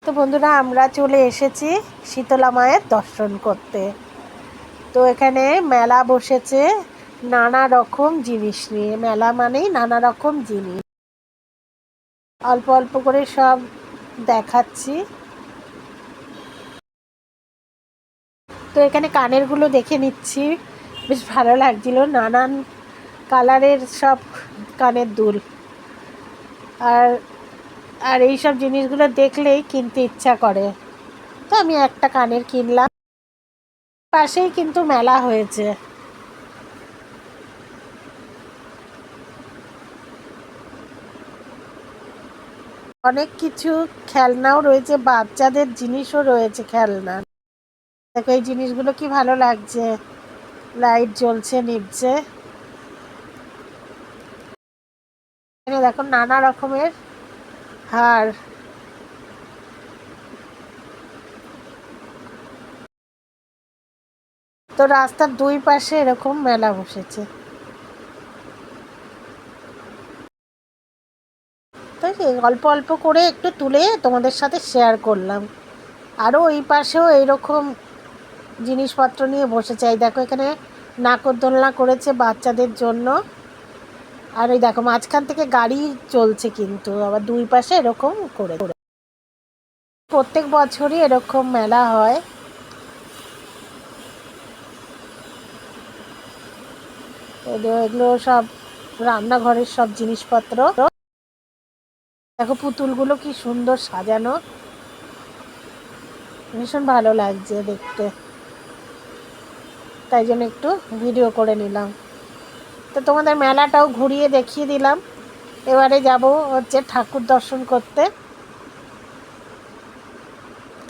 তো বন্ধুরা, আমরা চলে এসেছি শীতলা মায়ের দর্শন করতে। তো এখানে মেলা বসেছে নানা রকম জিনিস নিয়ে। মেলা মানেই নানা রকম জিনিস, অল্প অল্প করে সব দেখাচ্ছি। তো এখানে কানেরগুলো দেখে নিচ্ছি, বেশ ভালো লাগছিল। নানান কালারের সব কানের দুল, আর আর এই সব জিনিসগুলো দেখলেই কিনতে ইচ্ছা করে। তো আমি একটা কানের কিনলাম। পাশেই কিন্তু মেলা হয়েছে। অনেক কিছু খেলনাও রয়েছে, বাচ্চাদের জিনিসও রয়েছে, খেলনা। দেখো এই জিনিসগুলো কি ভালো লাগছে, লাইট জ্বলছে নিভছে। এখানে দেখো নানা রকমের হার। তো রাস্তার দুই পাশে এরকম মেলা বসেছে। তাই অল্প অল্প করে একটু তুলে তোমাদের সাথে শেয়ার করলাম। আরও ওই পাশেও এইরকম জিনিসপত্র নিয়ে বসেছে। এই দেখো এখানে নাগরদোলনা করেছে বাচ্চাদের জন্য। আর ওই দেখো মাঝখান থেকে গাড়ি চলছে, কিন্তু আবার দুই পাশে এরকম করে। প্রত্যেক বছরই এরকম মেলা হয়। এগুলো সব রান্নাঘরের সব জিনিসপত্র। দেখো পুতুলগুলো কি সুন্দর সাজানো, ভীষণ ভালো লাগছে দেখতে। তাই জন্য একটু ভিডিও করে নিলাম। তো তোমাদের মেলাটাও ঘুরিয়ে দেখিয়ে দিলাম। এবারে যাব হচ্ছে ঠাকুর দর্শন করতে,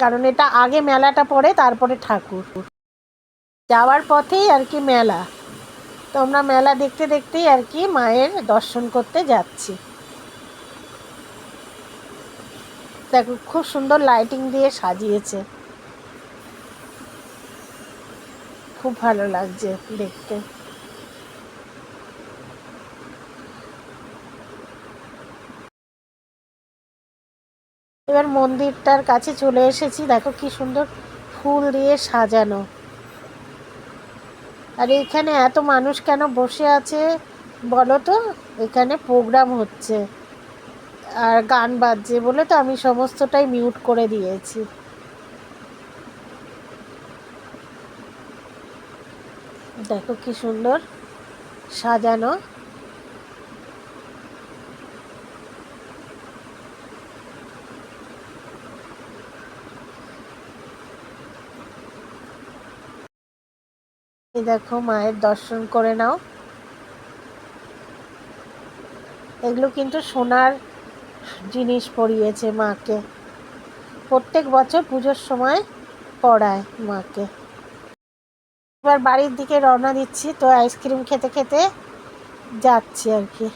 কারণ এটা আগে মেলাটা পড়ে, তারপরে ঠাকুর। যাওয়ার পথেই আর কি মেলা। তো আমরা মেলা দেখতে দেখতেই আর কি মায়ের দর্শন করতে যাচ্ছি। দেখো খুব সুন্দর লাইটিং দিয়ে সাজিয়েছে, খুব ভালো লাগছে দেখতে। এবার মন্দিরটার কাছে চলে এসেছি। দেখো কি সুন্দর ফুল দিয়ে সাজানো। আর এখানে এত মানুষ কেন বসে আছে বলো তো? এখানে প্রোগ্রাম হচ্ছে আর গান বাজছে বলে তো আমি সমস্তটাই মিউট করে দিয়েছি। দেখো কি সুন্দর সাজানো। এই দেখো মায়ের দর্শন করে নাও। এগুলো কিন্তু সোনার জিনিস পরিয়েছে মাকে, প্রত্যেক বছর পুজোর সময় পরায় মাকে। এবার বাড়ির দিকে রওনা দিচ্ছি। তো আইসক্রিম খেতে খেতে যাচ্ছি আর কি।